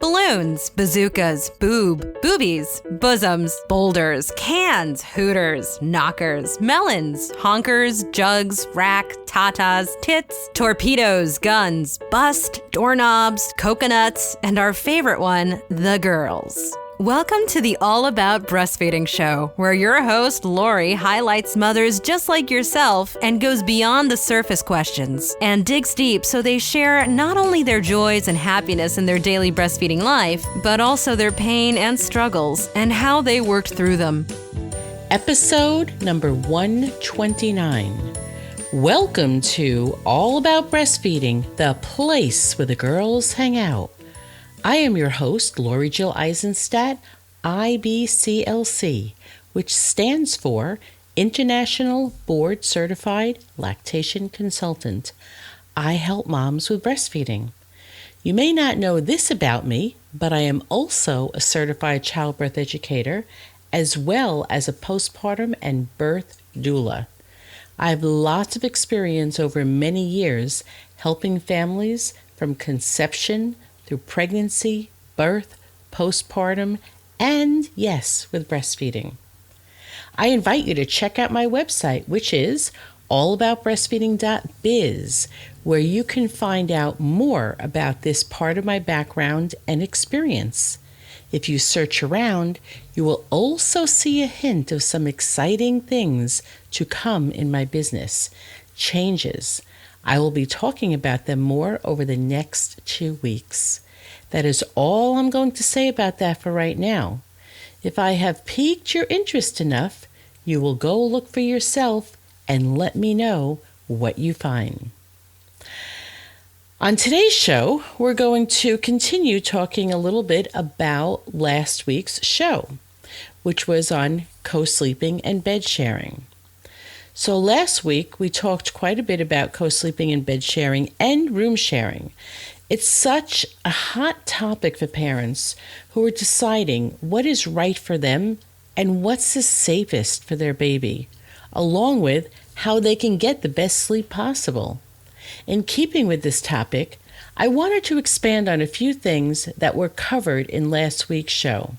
balloons, bazookas, boobies, bosoms, boulders, cans, hooters, knockers, melons, honkers, jugs, rack, tatas, tits, torpedoes, guns, bust, doorknobs, coconuts, and our favorite one, the girls. Welcome to the All About Breastfeeding show, where your host, Lori, highlights mothers just like yourself and goes beyond the surface questions and digs deep so they share not only their joys and happiness in their daily breastfeeding life, but also their pain and struggles and how they worked through them. Episode number 129. Welcome to All About Breastfeeding, the place where the girls hang out. I am your host, Lori Jill Eisenstadt, IBCLC, which stands for International Board Certified Lactation Consultant. I help moms with breastfeeding. You may not know this about me, but I am also a certified childbirth educator, as well as a postpartum and birth doula. I have lots of experience over many years helping families from conception through pregnancy, birth, postpartum, and yes, with breastfeeding. I invite you to check out my website, which is allaboutbreastfeeding.biz, where you can find out more about this part of my background and experience. If you search around, you will also see a hint of some exciting things to come in my business, changes. I will be talking about them more over the next 2 weeks. That is all I'm going to say about that for right now. If I have piqued your interest enough, you will go look for yourself and let me know what you find. On today's show, we're going to continue talking a little bit about last week's show, which was on co-sleeping and bed sharing. So last week, we talked quite a bit about co-sleeping and bed sharing and room sharing. It's such a hot topic for parents who are deciding what is right for them and what's the safest for their baby, along with how they can get the best sleep possible. In keeping with this topic, I wanted to expand on a few things that were covered in last week's show.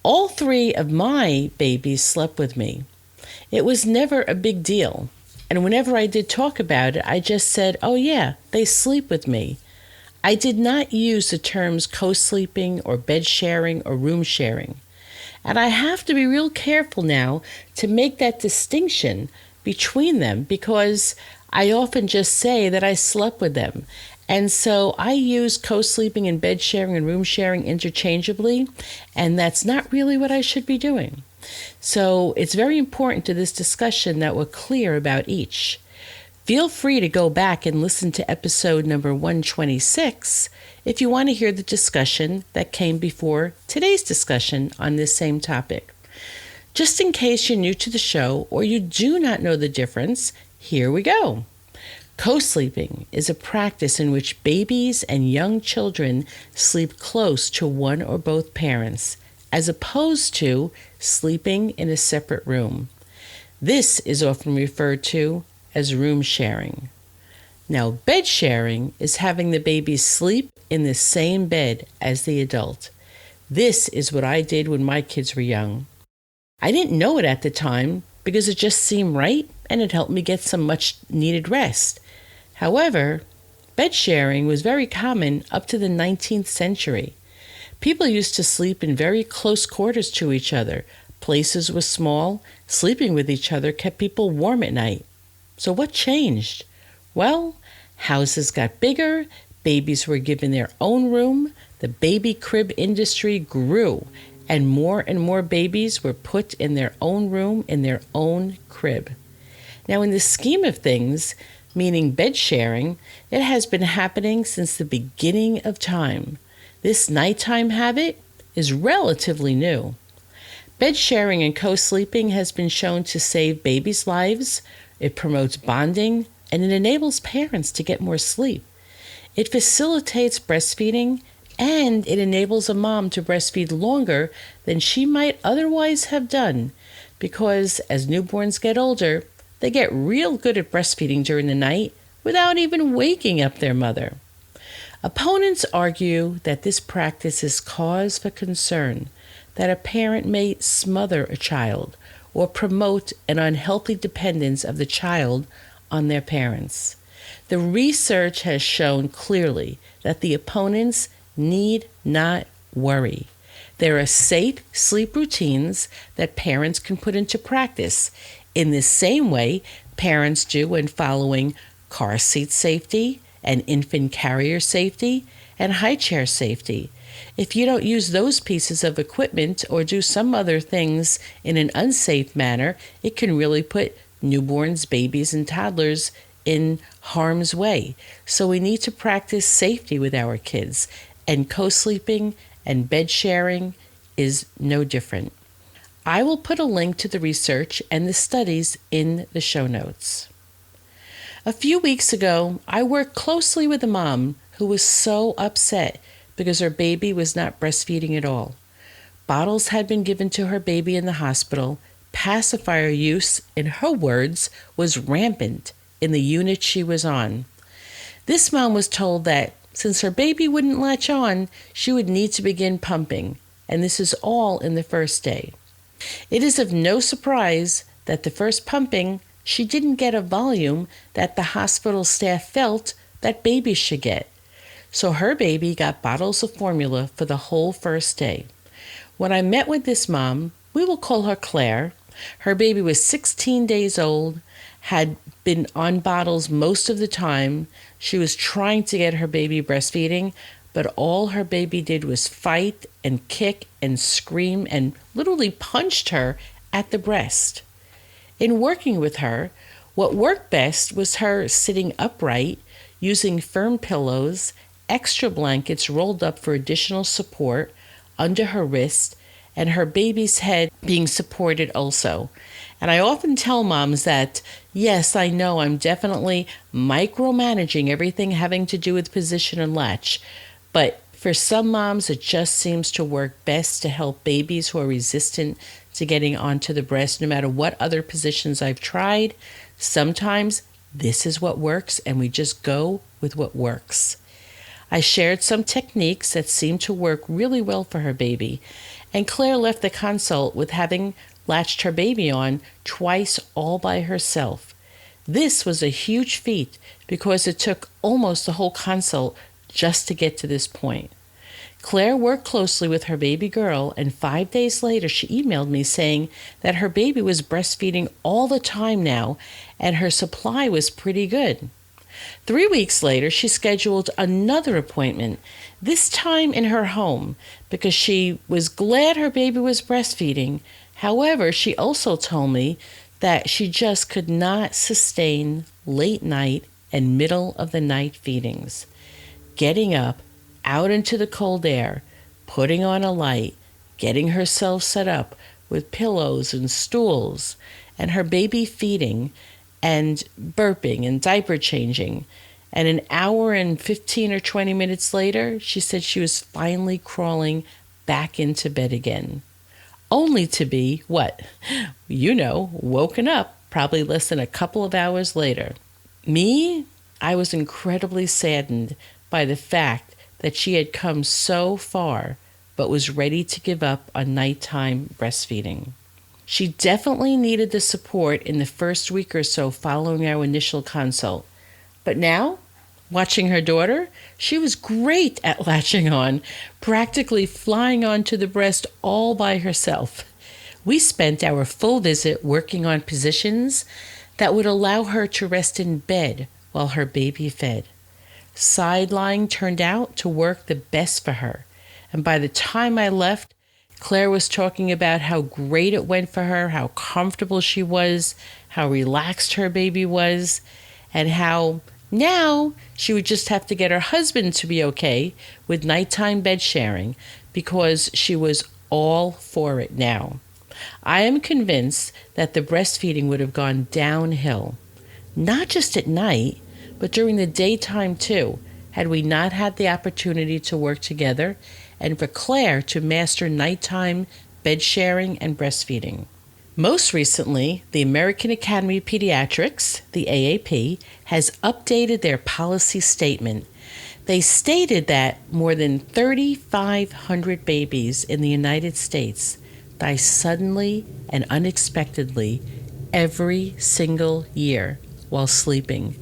All 3 of my babies slept with me. It was never a big deal, and whenever I did talk about it, I just said, oh yeah, they sleep with me. I did not use the terms co-sleeping or bed sharing or room sharing. And I have to be real careful now to make that distinction between them because I often just say that I slept with them. And so I use co-sleeping and bed sharing and room sharing interchangeably, and that's not really what I should be doing. So it's very important to this discussion that we're clear about each. Feel free to go back and listen to episode number 126 if you want to hear the discussion that came before today's discussion on this same topic. Just in case you're new to the show or you do not know the difference, here we go. Co-sleeping is a practice in which babies and young children sleep close to one or both parents, as opposed to sleeping in a separate room. This is often referred to as room sharing. Now, bed sharing is having the baby sleep in the same bed as the adult. This is what I did when my kids were young. I didn't know it at the time because it just seemed right and it helped me get some much needed rest. However, bed sharing was very common up to the 19th century. People used to sleep in very close quarters to each other. Places were small. Sleeping with each other kept people warm at night. So what changed? Well, houses got bigger. Babies were given their own room. The baby crib industry grew, and more babies were put in their own room, in their own crib. Now, in the scheme of things, meaning bed sharing, it has been happening since the beginning of time. This nighttime habit is relatively new. Bed sharing and co-sleeping has been shown to save babies' lives, it promotes bonding, and it enables parents to get more sleep. It facilitates breastfeeding, and it enables a mom to breastfeed longer than she might otherwise have done, because as newborns get older, they get real good at breastfeeding during the night without even waking up their mother. Opponents argue that this practice is cause for concern, that a parent may smother a child or promote an unhealthy dependence of the child on their parents. The research has shown clearly that the opponents need not worry. There are safe sleep routines that parents can put into practice in the same way parents do when following car seat safety and infant carrier safety and high chair safety. If you don't use those pieces of equipment or do some other things in an unsafe manner, it can really put newborns, babies, and toddlers in harm's way. So we need to practice safety with our kids, and co-sleeping and bed sharing is no different. I will put a link to the research and the studies in the show notes. A few weeks ago, I worked closely with a mom who was so upset because her baby was not breastfeeding at all. Bottles had been given to her baby in the hospital. Pacifier use, in her words, was rampant in the unit she was on. This mom was told that since her baby wouldn't latch on, she would need to begin pumping, and this is all in the first day. It is of no surprise that the first pumping, she didn't get a volume that the hospital staff felt that babies should get. So her baby got bottles of formula for the whole first day. When I met with this mom, we will call her Claire. Her baby was 16 days old, had been on bottles most of the time. She was trying to get her baby breastfeeding, but all her baby did was fight and kick and scream and literally punched her at the breast. In working with her, what worked best was her sitting upright, using firm pillows, extra blankets rolled up for additional support under her wrist, and her baby's head being supported also. And I often tell moms that, yes, I know I'm definitely micromanaging everything having to do with position and latch, but for some moms, it just seems to work best to help babies who are resistant to getting onto the breast, no matter what other positions I've tried. Sometimes this is what works, and we just go with what works. I shared some techniques that seemed to work really well for her baby, and Claire left the consult with having latched her baby on twice all by herself. This was a huge feat because it took almost the whole consult just to get to this point. Claire worked closely with her baby girl, and 5 days later she emailed me saying that her baby was breastfeeding all the time now and her supply was pretty good. 3 weeks later, she scheduled another appointment, this time in her home, because she was glad her baby was breastfeeding. However, she also told me that she just could not sustain late night and middle of the night feedings. Getting up, out into the cold air, putting on a light, getting herself set up with pillows and stools, and her baby feeding and burping and diaper changing. And an hour and 15 or 20 minutes later, she said she was finally crawling back into bed again. Only to be, woken up probably less than a couple of hours later. Me, I was incredibly saddened by the fact that she had come so far, but was ready to give up on nighttime breastfeeding. She definitely needed the support in the first week or so following our initial consult. But now, watching her daughter, she was great at latching on, practically flying onto the breast all by herself. We spent our full visit working on positions that would allow her to rest in bed while her baby fed. Side lying turned out to work the best for her, and by the time I left, Claire was talking about how great it went for her, how comfortable she was, how relaxed her baby was, and how now she would just have to get her husband to be okay with nighttime bed sharing because she was all for it now. I am convinced that the breastfeeding would have gone downhill, not just at night, but during the daytime too, had we not had the opportunity to work together and for Claire to master nighttime bed sharing and breastfeeding. Most recently, the American Academy of Pediatrics, the AAP, has updated their policy statement. They stated that more than 3,500 babies in the United States die suddenly and unexpectedly every single year while sleeping,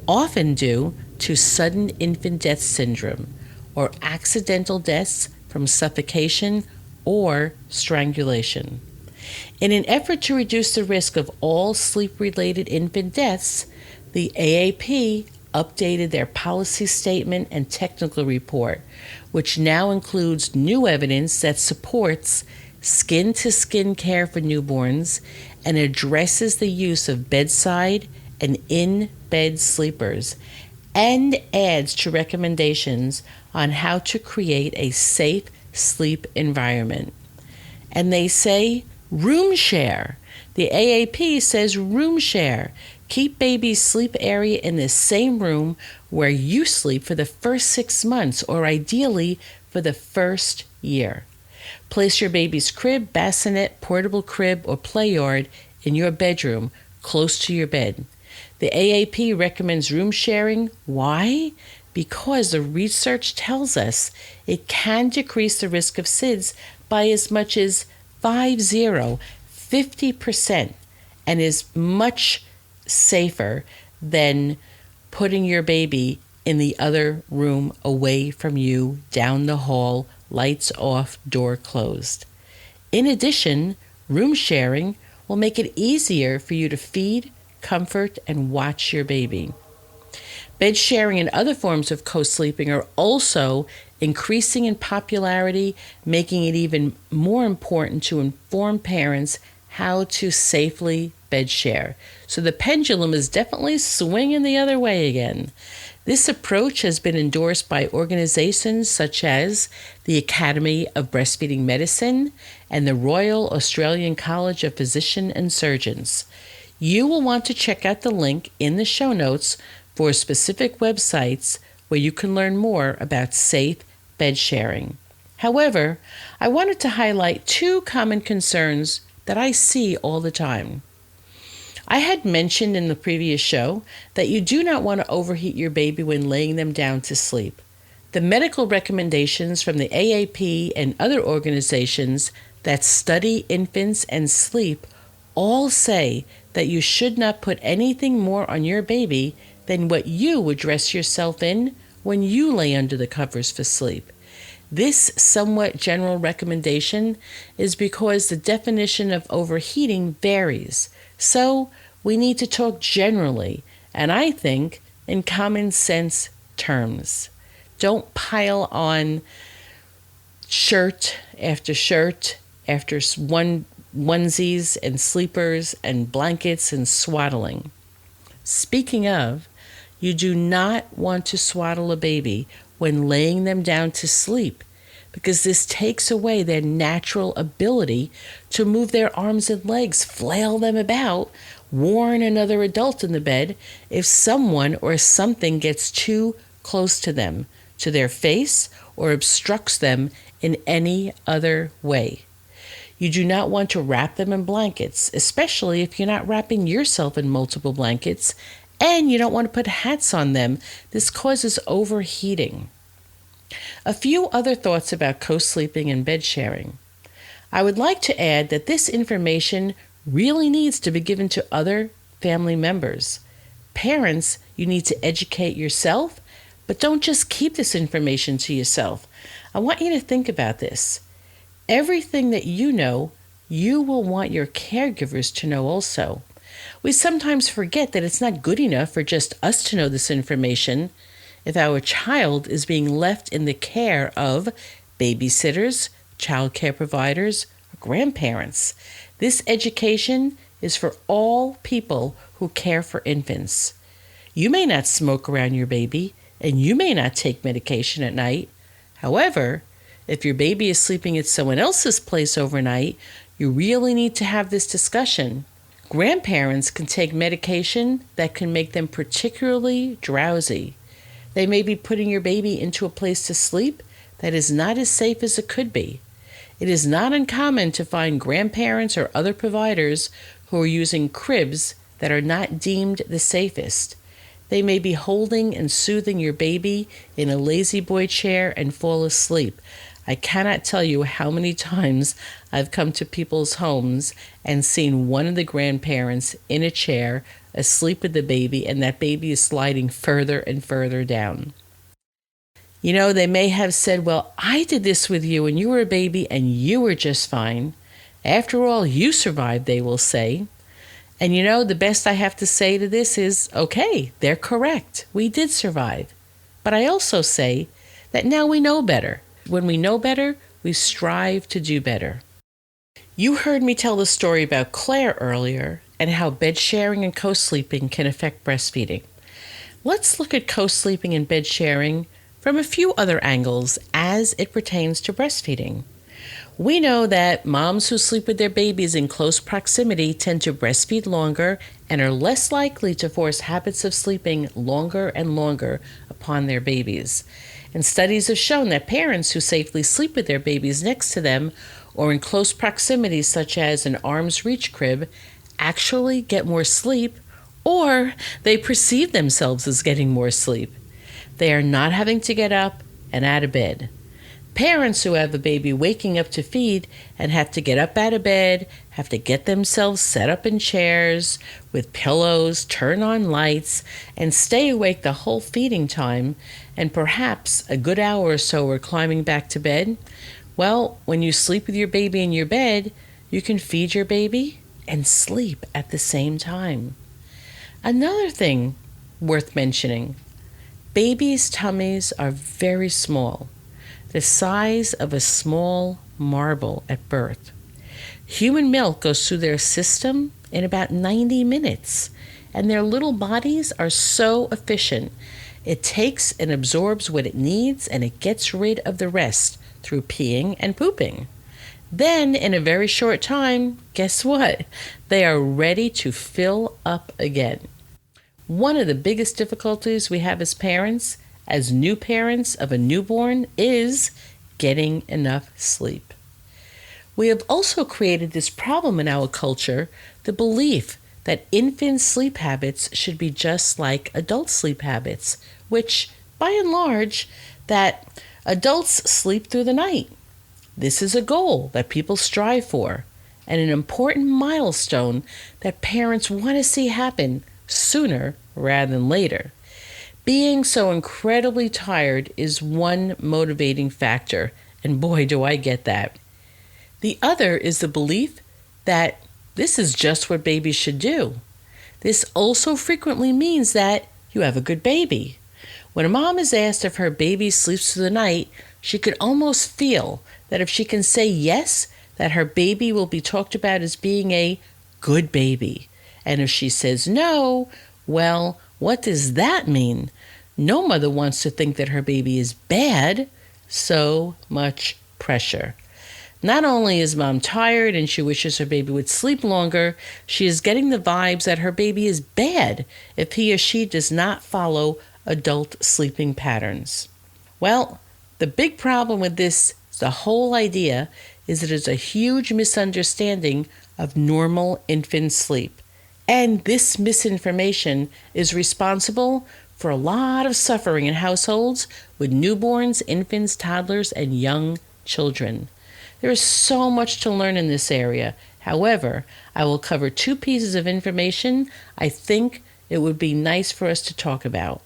often due to sudden infant death syndrome or accidental deaths from suffocation or strangulation. In an effort to reduce the risk of all sleep-related infant deaths, the AAP updated their policy statement and technical report, which now includes new evidence that supports skin-to-skin care for newborns and addresses the use of bedside and in-bed sleepers, and adds to recommendations on how to create a safe sleep environment. And they say room share. The AAP says room share. Keep baby's sleep area in the same room where you sleep for the first 6 months, or ideally for the first year. Place your baby's crib, bassinet, portable crib, or play yard in your bedroom close to your bed. The AAP recommends room sharing. Why? Because the research tells us it can decrease the risk of SIDS by as much as 50%, and is much safer than putting your baby in the other room away from you, down the hall, lights off, door closed. In addition, room sharing will make it easier for you to feed, comfort, and watch your baby. Bed sharing and other forms of co-sleeping are also increasing in popularity, making it even more important to inform parents how to safely bed share. So the pendulum is definitely swinging the other way again. This approach has been endorsed by organizations such as the Academy of Breastfeeding Medicine and the Royal Australian College of Physicians and Surgeons. You will want to check out the link in the show notes for specific websites where you can learn more about safe bed sharing. However, I wanted to highlight 2 common concerns that I see all the time. I had mentioned in the previous show that you do not want to overheat your baby when laying them down to sleep. The medical recommendations from the AAP and other organizations that study infants and sleep all say that you should not put anything more on your baby than what you would dress yourself in when you lay under the covers for sleep. This somewhat general recommendation is because the definition of overheating varies. So we need to talk generally, and I think in common sense terms. Don't pile on shirt after onesies and sleepers and blankets and swaddling. Speaking of, you do not want to swaddle a baby when laying them down to sleep, because this takes away their natural ability to move their arms and legs, flail them about, warn another adult in the bed if someone or something gets too close to them, to their face, or obstructs them in any other way. You do not want to wrap them in blankets, especially if you're not wrapping yourself in multiple blankets, and you don't want to put hats on them. This causes overheating. A few other thoughts about co-sleeping and bed sharing. I would like to add that this information really needs to be given to other family members. Parents, you need to educate yourself, but don't just keep this information to yourself. I want you to think about this. Everything that you know, you will want your caregivers to know also. We sometimes forget that it's not good enough for just us to know this information. If our child is being left in the care of babysitters, child care providers, or grandparents, this education is for all people who care for infants. You may not smoke around your baby, and you may not take medication at night. However, if your baby is sleeping at someone else's place overnight, you really need to have this discussion. Grandparents can take medication that can make them particularly drowsy. They may be putting your baby into a place to sleep that is not as safe as it could be. It is not uncommon to find grandparents or other providers who are using cribs that are not deemed the safest. They may be holding and soothing your baby in a lazy boy chair and fall asleep. I cannot tell you how many times I've come to people's homes and seen one of the grandparents in a chair asleep with the baby, and that baby is sliding further and further down. They may have said, well, I did this with you when you were a baby and you were just fine. After all, you survived, they will say. And the best I have to say to this is, okay, they're correct. We did survive. But I also say that now we know better. When we know better, we strive to do better. You heard me tell the story about Claire earlier and how bed sharing and co-sleeping can affect breastfeeding. Let's look at co-sleeping and bed sharing from a few other angles as it pertains to breastfeeding. We know that moms who sleep with their babies in close proximity tend to breastfeed longer and are less likely to force habits of sleeping longer and longer upon their babies. And studies have shown that parents who safely sleep with their babies next to them or in close proximity, such as an arm's reach crib, actually get more sleep, or they perceive themselves as getting more sleep. They are not having to get up and out of bed. Parents who have a baby waking up to feed and have to get up out of bed, have to get themselves set up in chairs with pillows, turn on lights, and stay awake the whole feeding time, and perhaps a good hour or so are climbing back to bed. Well, when you sleep with your baby in your bed, you can feed your baby and sleep at the same time. Another thing worth mentioning, babies' tummies are very small, the size of a small marble at birth. Human milk goes through their system in about 90 minutes, and their little bodies are so efficient. It takes and absorbs what it needs, and it gets rid of the rest through peeing and pooping. Then, in a very short time, guess what? They are ready to fill up again. One of the biggest difficulties we have as parents, as new parents of a newborn, is getting enough sleep. We have also created this problem in our culture, the belief that infant sleep habits should be just like adult sleep habits, which, by and large, that adults sleep through the night. This is a goal that people strive for, and an important milestone that parents want to see happen sooner rather than later. Being so incredibly tired is one motivating factor, and boy, do I get that. The other is the belief that this is just what babies should do. This also frequently means that you have a good baby. When a mom is asked if her baby sleeps through the night, she could almost feel that if she can say yes, that her baby will be talked about as being a good baby. And if she says no, well, what does that mean? No mother wants to think that her baby is bad. So much pressure. Not only is mom tired and she wishes her baby would sleep longer, she is getting the vibes that her baby is bad if he or she does not follow adult sleeping patterns. Well, the big problem with this, the whole idea, is that it's a huge misunderstanding of normal infant sleep. And this misinformation is responsible for a lot of suffering in households with newborns, infants, toddlers, and young children. There is so much to learn in this area. However, I will cover 2 pieces of information I think it would be nice for us to talk about.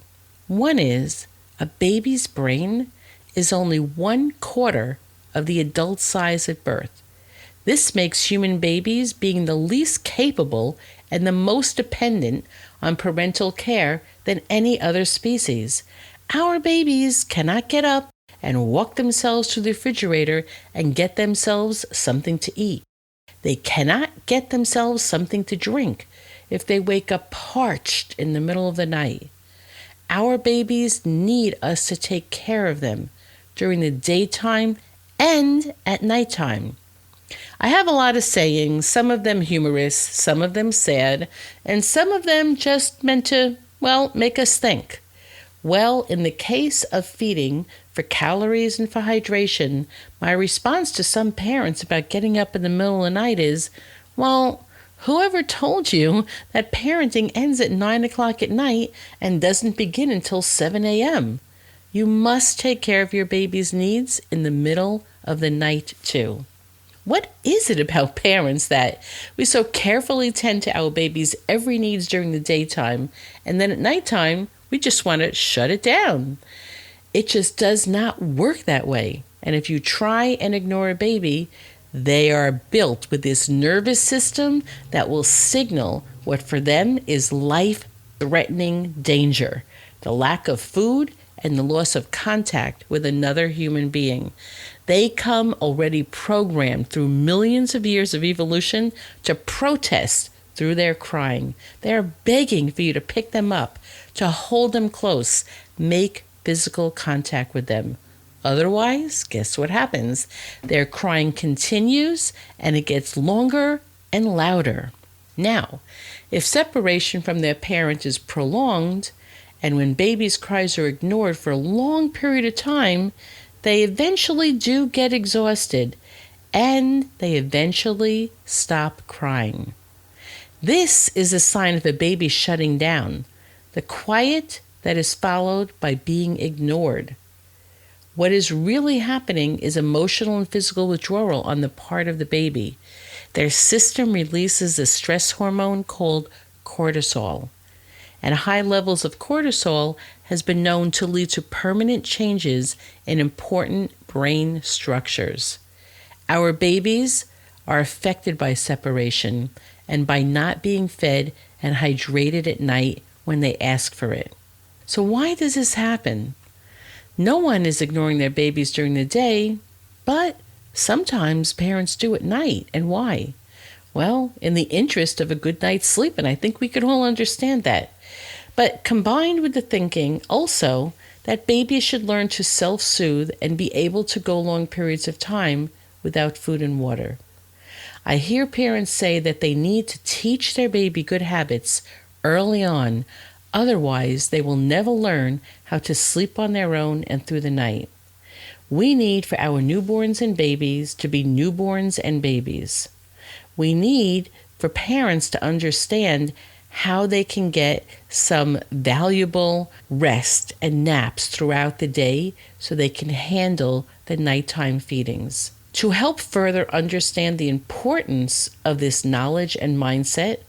One is, a baby's brain is only 1/4 of the adult size at birth. This makes human babies being the least capable and the most dependent on parental care than any other species. Our babies cannot get up and walk themselves to the refrigerator and get themselves something to eat. They cannot get themselves something to drink if they wake up parched in the middle of the night. Our babies need us to take care of them during the daytime and at nighttime. I have a lot of sayings, some of them humorous, some of them sad, and some of them just meant to, make us think. Well, in the case of feeding for calories and for hydration, my response to some parents about getting up in the middle of the night is, Whoever told you that parenting ends at 9 o'clock at night and doesn't begin until 7 a.m.? You must take care of your baby's needs in the middle of the night too. What is it about parents that we so carefully tend to our baby's every needs during the daytime, and then at nighttime, we just want to shut it down? It just does not work that way. And if you try and ignore a baby, they are built with this nervous system that will signal what for them is life-threatening danger, the lack of food and the loss of contact with another human being. They come already programmed through millions of years of evolution to protest through their crying. They are begging for you to pick them up, to hold them close, make physical contact with them. Otherwise, guess what happens? Their crying continues and it gets longer and louder. Now, if separation from their parent is prolonged, and when babies' cries are ignored for a long period of time, they eventually do get exhausted and they eventually stop crying. This is a sign of a baby shutting down, the quiet that is followed by being ignored. What is really happening is emotional and physical withdrawal on the part of the baby. Their system releases a stress hormone called cortisol, and high levels of cortisol has been known to lead to permanent changes in important brain structures. Our babies are affected by separation and by not being fed and hydrated at night when they ask for it. So why does this happen? No one is ignoring their babies during the day, but sometimes parents do at night. And why? Well, in the interest of a good night's sleep, and I think we could all understand that. But combined with the thinking also that babies should learn to self-soothe and be able to go long periods of time without food and water. I hear parents say that they need to teach their baby good habits early on, otherwise they will never learn how to sleep on their own and through the night. We need for our newborns and babies to be newborns and babies. We need for parents to understand how they can get some valuable rest and naps throughout the day so they can handle the nighttime feedings. To help further understand the importance of this knowledge and mindset,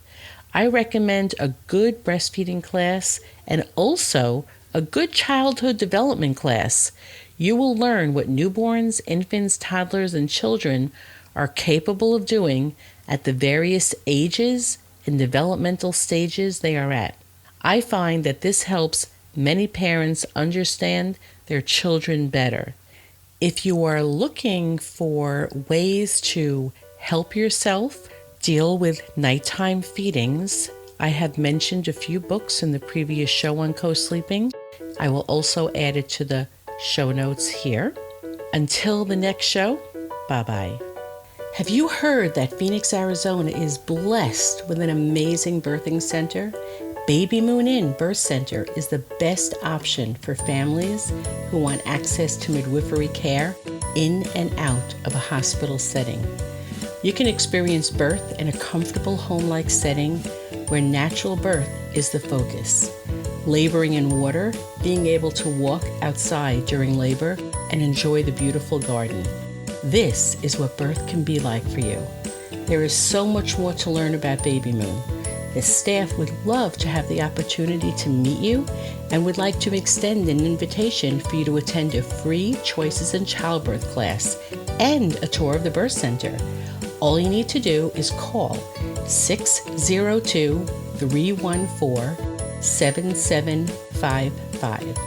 I recommend a good breastfeeding class and also a good childhood development class. You will learn what newborns, infants, toddlers, and children are capable of doing at the various ages and developmental stages they are at. I find that this helps many parents understand their children better. If you are looking for ways to help yourself deal with nighttime feedings, I have mentioned a few books in the previous show on co-sleeping. I will also add it to the show notes here. Until the next show, bye-bye. Have you heard that Phoenix, Arizona is blessed with an amazing birthing center? Baby Moon Inn Birth Center is the best option for families who want access to midwifery care in and out of a hospital setting. You can experience birth in a comfortable home-like setting where natural birth is the focus. Laboring in water, being able to walk outside during labor, and enjoy the beautiful garden. This is what birth can be like for you. There is so much more to learn about Baby Moon. The staff would love to have the opportunity to meet you and would like to extend an invitation for you to attend a free Choices in Childbirth class and a tour of the birth center. All you need to do is call 602-314-7755.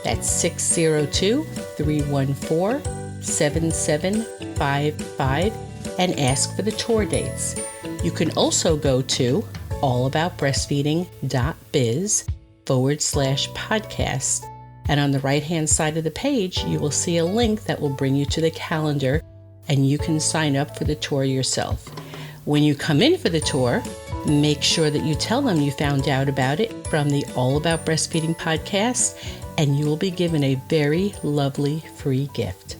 That's 602-314-7755 and ask for the tour dates. You can also go to allaboutbreastfeeding.biz/podcast. And on the right-hand side of the page, you will see a link that will bring you to the calendar and you can sign up for the tour yourself. When you come in for the tour, make sure that you tell them you found out about it from the All About Breastfeeding podcast, and you will be given a very lovely free gift.